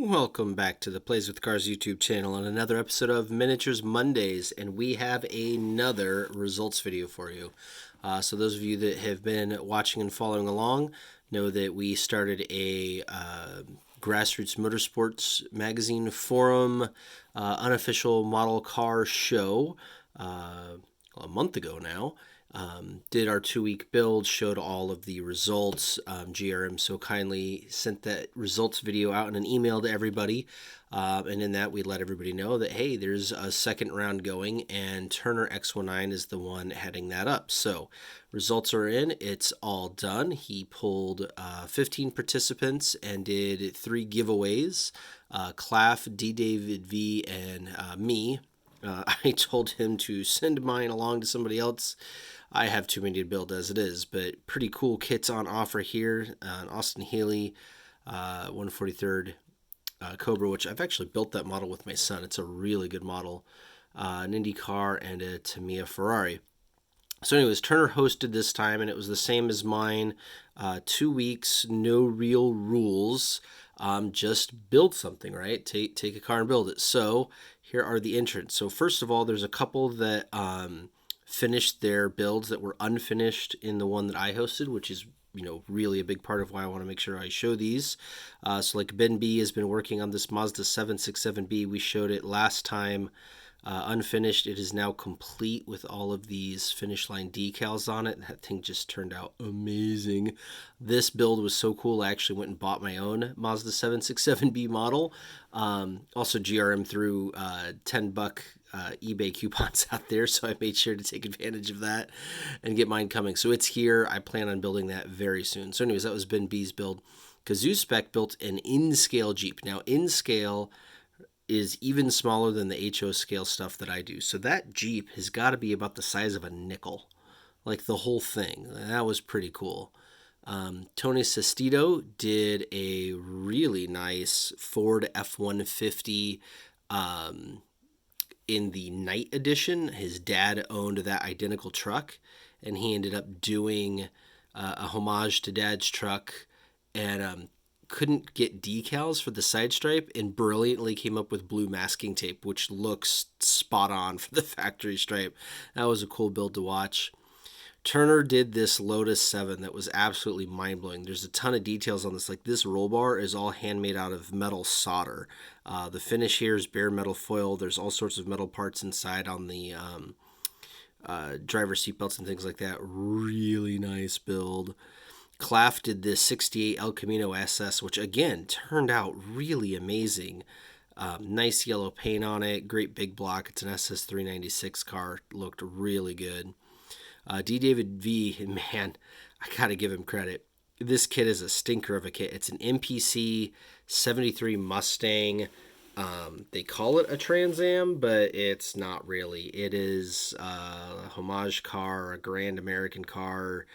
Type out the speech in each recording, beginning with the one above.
Welcome back to the Plays with Cars YouTube channel on another episode of Miniatures Mondays, and we have another results video for you. So those of you that have been watching and following along know that we started a grassroots motorsports magazine forum unofficial model car show a month ago now. Did our 2-week build, showed all of the results. GRM so kindly sent that results video out in an email to everybody. And in that, we let everybody know that, hey, there's a second round going, and Turner X19 is the one heading that up. So results are in. It's all done. He pulled 15 participants and did 3 giveaways. Claff, D. David V, and me. I told him to send mine along to somebody else. I have too many to build as it is, but pretty cool kits on offer here. An Austin Healey 143rd Cobra, which I've actually built that model with my son. It's a really good model. An Indy car and a Tamiya Ferrari. So anyways, Turner hosted this time, and it was the same as mine. 2 weeks, no real rules. Just build something, right? Take a car and build it. So here are the entrants. So first of all, there's a couple that finished their builds that were unfinished in the one that I hosted, which is really a big part of why I want to make sure I show these. So like Ben B has been working on this Mazda 767B. We showed it last time unfinished. It is now complete with all of these finish line decals on it. That thing just turned out amazing. This build was so cool, I actually went and bought my own Mazda 767B model. Also GRM threw $10 eBay coupons out there, so I made sure to take advantage of that and get mine coming. So it's here. I plan on building that very soon. So anyways, that was Ben B's build. Kazoo Spec built an in-scale Jeep. Now in-scale is even smaller than the HO scale stuff that I do. So that Jeep has got to be about the size of a nickel, like the whole thing. That was pretty cool. Tony Sestito did a really nice Ford F-150 in the Night Edition. His dad owned that identical truck, and he ended up doing a homage to Dad's truck, and couldn't get decals for the side stripe, and brilliantly came up with blue masking tape, which looks spot on for the factory stripe. That was a cool build to watch. Turner did this Lotus 7 that was absolutely mind-blowing. There's a ton of details on this. Like, this roll bar is all handmade out of metal solder. The finish here is bare metal foil. There's all sorts of metal parts inside on the driver seatbelts and things like that. Really nice build. Claff did this 68 El Camino Ss, which again turned out really amazing. Nice yellow paint on it. Great big block. It's an SS396 car. Looked really good. D. David V, man, I gotta give him credit. This kit is a stinker of a kit. It's an MPC 73 Mustang. They call it a Trans Am, but it's not really. It is a homage car, a Grand American car.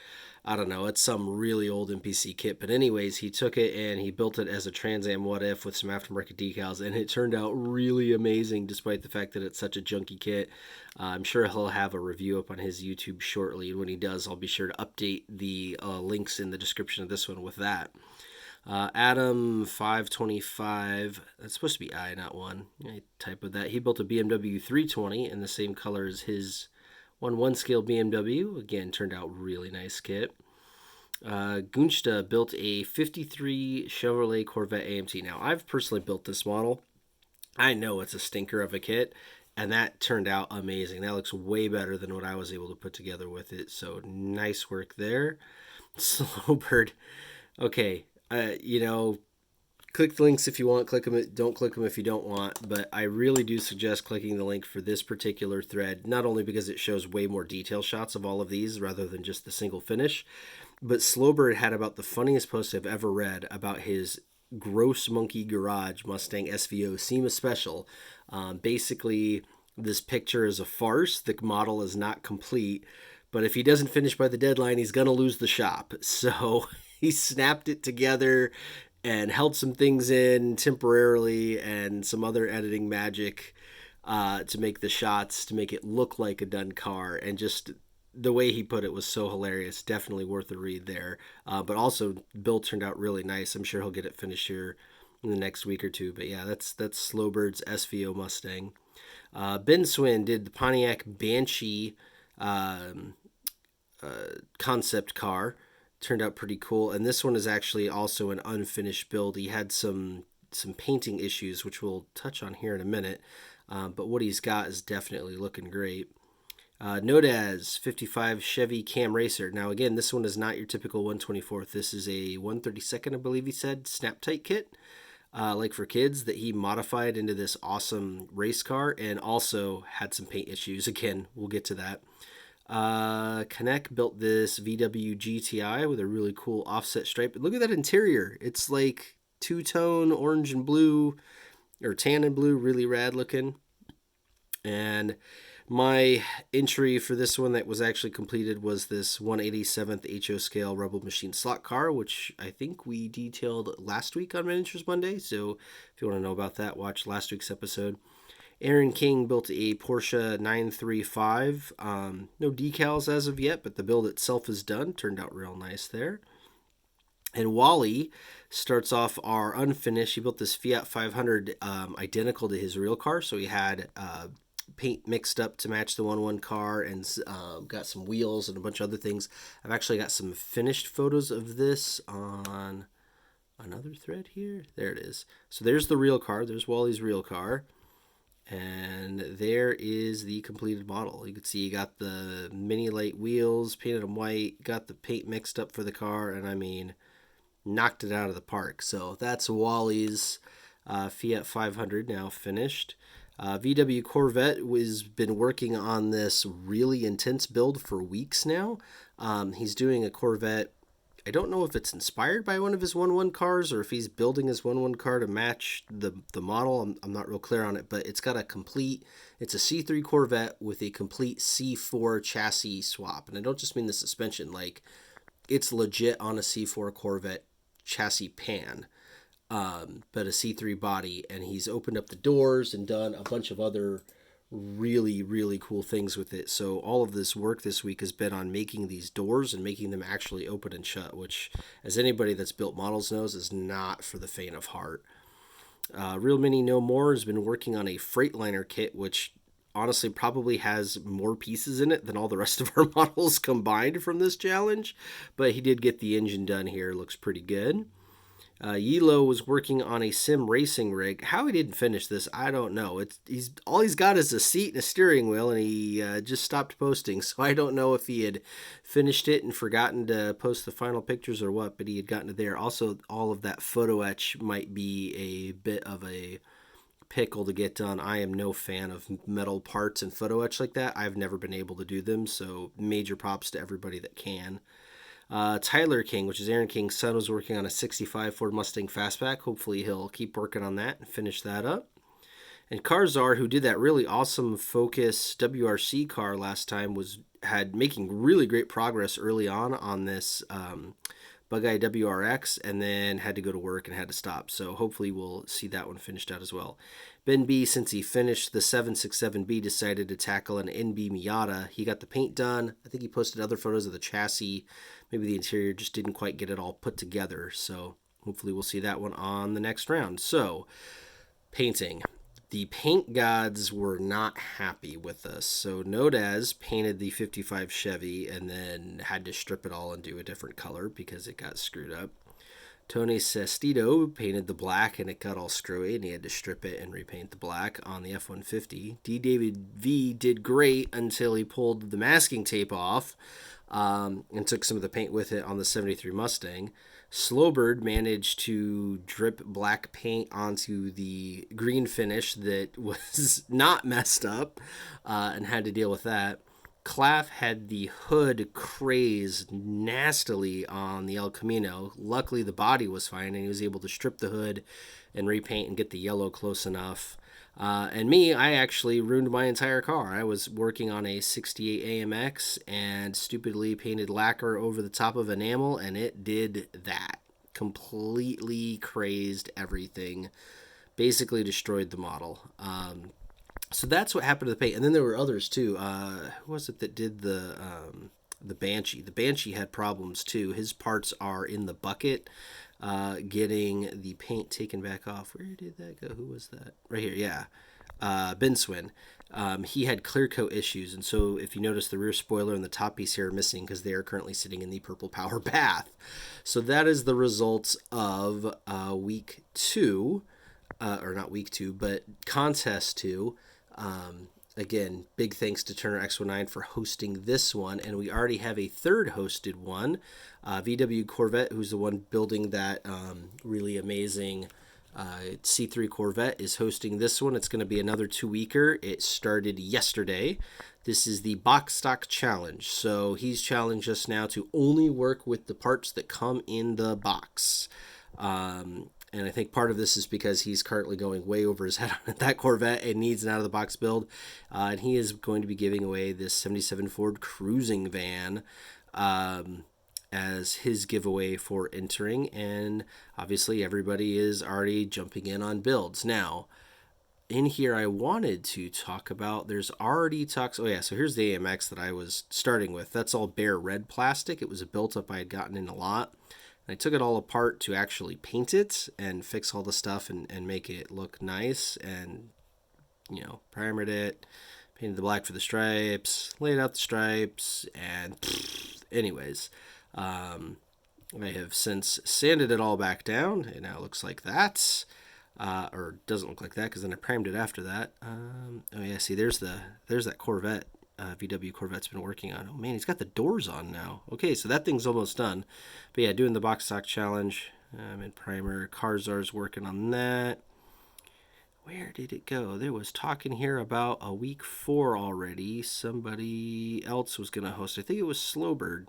I don't know. It's some really old MPC kit. But anyways, he took it and he built it as a Trans Am What If with some aftermarket decals. And it turned out really amazing despite the fact that it's such a junky kit. I'm sure he'll have a review up on his YouTube shortly. And when he does, I'll be sure to update the links in the description of this one with that. Adam 525, that's supposed to be I, not 1. I typoed that. He built a BMW 320 in the same color as his 1/1 scale BMW. Again, turned out really nice kit. Gunsta built a 53 Chevrolet Corvette AMT. Now, I've personally built this model. I know it's a stinker of a kit, and that turned out amazing. That looks way better than what I was able to put together with it, so nice work there. Slowbird. Okay, click the links if you want, click them, don't click them if you don't want, but I really do suggest clicking the link for this particular thread, not only because it shows way more detail shots of all of these rather than just the single finish, but Slowbird had about the funniest post I've ever read about his Gross Monkey Garage Mustang SVO SEMA Special. Basically, this picture is a farce. The model is not complete, but if he doesn't finish by the deadline, he's going to lose the shop. So he snapped it together and held some things in temporarily and some other editing magic to make the shots, to make it look like a done car. And just the way he put it was so hilarious. Definitely worth a read there. But also, build turned out really nice. I'm sure he'll get it finished here in the next week or two. But yeah, that's Slowbird's SVO Mustang. Ben Swin did the Pontiac Banshee concept car. Turned out pretty cool. And this one is actually also an unfinished build. He had some painting issues, which we'll touch on here in a minute. But what he's got is definitely looking great. Nodaz 55 Chevy Cam Racer. Now again, this one is not your typical 124th. This is a 132nd, I believe he said, snap tight kit, like for kids, that he modified into this awesome race car, and also had some paint issues. Again, we'll get to that. Connect built this VW GTI with a really cool offset stripe. Look at that interior. It's like two-tone orange and blue, or tan and blue, really rad looking. And my entry for this one that was actually completed was this 187th HO scale Rebel Machine slot car, which I think we detailed last week on Miniatures Monday. So if you want to know about that, watch last week's episode. Aaron King built a Porsche 935. No decals as of yet, but the build itself is done. Turned out real nice there. And Wally starts off our unfinished. He built this Fiat 500 identical to his real car. So he had paint mixed up to match the 1-1 car, and got some wheels and a bunch of other things. I've actually got some finished photos of this on another thread here. There it is. So there's the real car. There's Wally's real car. And there is the completed model. You can see you got the mini light wheels, painted them white, got the paint mixed up for the car, and I mean, knocked it out of the park. So that's Wally's Fiat 500 now finished. VW Corvette has been working on this really intense build for weeks now. He's doing a Corvette. I don't know if it's inspired by one of his 1-1 cars or if he's building his 1-1 car to match the model. I'm not real clear on it, but it's got it's a C3 Corvette with a complete C4 chassis swap. And I don't just mean the suspension, like it's legit on a C4 Corvette chassis pan, but a C3 body. And he's opened up the doors and done a bunch of other really, really cool things with it. So all of this work this week has been on making these doors and making them actually open and shut, which, as anybody that's built models knows, is not for the faint of heart. Real Mini No More has been working on a Freightliner kit, which honestly probably has more pieces in it than all the rest of our models combined from this challenge, but he did get the engine done here. Looks pretty good. Yilo was working on a sim racing rig. How he didn't finish this, I don't know. All he's got is a seat and a steering wheel, and he just stopped posting. So I don't know if he had finished it and forgotten to post the final pictures or what, but he had gotten to there. Also, all of that photo etch might be a bit of a pickle to get done. I am no fan of metal parts and photo etch like that. I've never been able to do them, so major props to everybody that can. Tyler King, which is Aaron King's son, was working on a 65 Ford Mustang Fastback. Hopefully he'll keep working on that and finish that up. And Karzar, who did that really awesome Focus WRC car last time, had making really great progress early on this Bug-Eye WRX, and then had to go to work and had to stop. So hopefully we'll see that one finished out as well. Ben B, since he finished the 767B, decided to tackle an NB Miata. He got the paint done. I think he posted other photos of the chassis. Maybe the interior just didn't quite get it all put together. So hopefully we'll see that one on the next round. So, painting. The paint gods were not happy with us. So Nodaz painted the 55 Chevy and then had to strip it all and do a different color because it got screwed up. Tony Sestito painted the black and it got all screwy and he had to strip it and repaint the black on the F-150. D. David V did great until he pulled the masking tape off and took some of the paint with it on the 73 Mustang. Slowbird managed to drip black paint onto the green finish that was not messed up and had to deal with that. Claff had the hood crazed nastily on the El Camino. Luckily, the body was fine, and he was able to strip the hood and repaint and get the yellow close enough. And me, I actually ruined my entire car. I was working on a 68 AMX and stupidly painted lacquer over the top of enamel, and it did that. Completely crazed everything. Basically destroyed the model. So that's what happened to the paint. And then there were others too. Who was it that did the Banshee? The Banshee had problems too. His parts are in the bucket. getting the paint taken back off. Where did that go? Who was that? Right here, yeah. Ben Swin. He had clear coat issues, and so if you notice, the rear spoiler and the top piece here are missing because they are currently sitting in the purple power bath. So that is the results of week 2, or not week 2, but contest 2. Again, big thanks to Turner X19 for hosting this one, and we already have a third hosted one. VW Corvette, who's the one building that really amazing C3 Corvette, is hosting this one. It's going to be another 2-weeker. It started yesterday. This is the box stock challenge. So he's challenged us now to only work with the parts that come in the box. And I think part of this is because he's currently going way over his head on that Corvette and needs an out-of-the-box build. And he is going to be giving away this 77 Ford cruising van as his giveaway for entering. And obviously everybody is already jumping in on builds. Now, in here I wanted to talk about, there's already talks. Oh yeah, so here's the AMX that I was starting with. That's all bare red plastic. It was a built-up I had gotten in a lot. I took it all apart to actually paint it and fix all the stuff and make it look nice, and, you know, primered it, painted the black for the stripes, laid out the stripes, and anyways, I have since sanded it all back down. It now looks like that, or doesn't look like that because then I primed it after that. Oh yeah, see, there's that Corvette. VW Corvette's been working on. Oh man, he's got the doors on now. Okay, so that thing's almost done. But yeah, doing the box stock challenge. I'm in primer. Carzar's working on that. Where did it go? There was talking here about a week 4 already. Somebody else was going to host. I think it was Slowbird.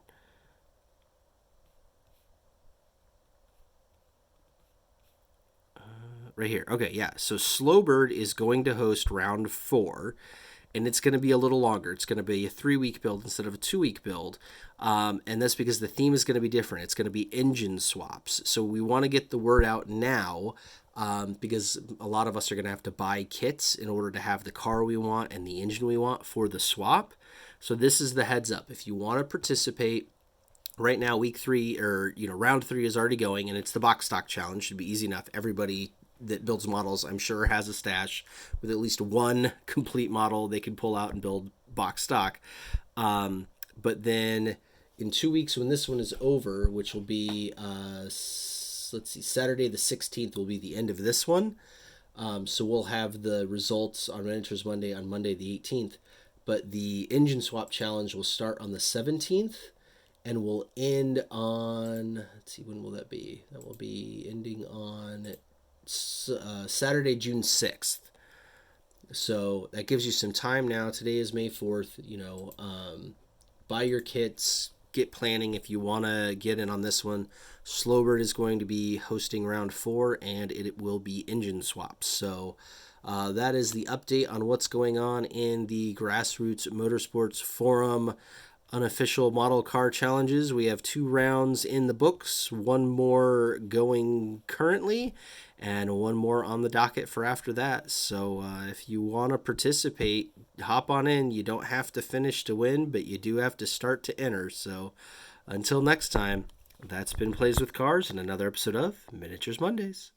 Right here. Okay, yeah. So Slowbird is going to host round 4. And it's going to be a little longer. It's going to be a 3-week build instead of a 2-week build. And that's because the theme is going to be different. It's going to be engine swaps. So we want to get the word out now because a lot of us are going to have to buy kits in order to have the car we want and the engine we want for the swap. So this is the heads up. If you want to participate, right now, week 3, or round 3 is already going, and it's the box stock challenge. Should be easy enough. Everybody that builds models, I'm sure, has a stash with at least one complete model they can pull out and build box stock. But then in 2 weeks, when this one is over, which will be Saturday the 16th will be the end of this one. So we'll have the results on Renters Monday on Monday the 18th. But the engine swap challenge will start on the 17th and will end on, let's see, when will that be? That will be ending on Saturday, June 6th. So that gives you some time now. Today is May 4th. Buy your kits, get planning if you want to get in on this one. Slowbird is going to be hosting round 4, and it will be engine swaps. So that is the update on what's going on in the Grassroots Motorsports Forum unofficial model car challenges. We have 2 rounds in the books, 1 more going currently, and 1 more on the docket for after that. So if you want to participate, hop on in. You don't have to finish to win, but you do have to start to enter. So until next time, that's been Plays with Cars and another episode of Miniatures Mondays.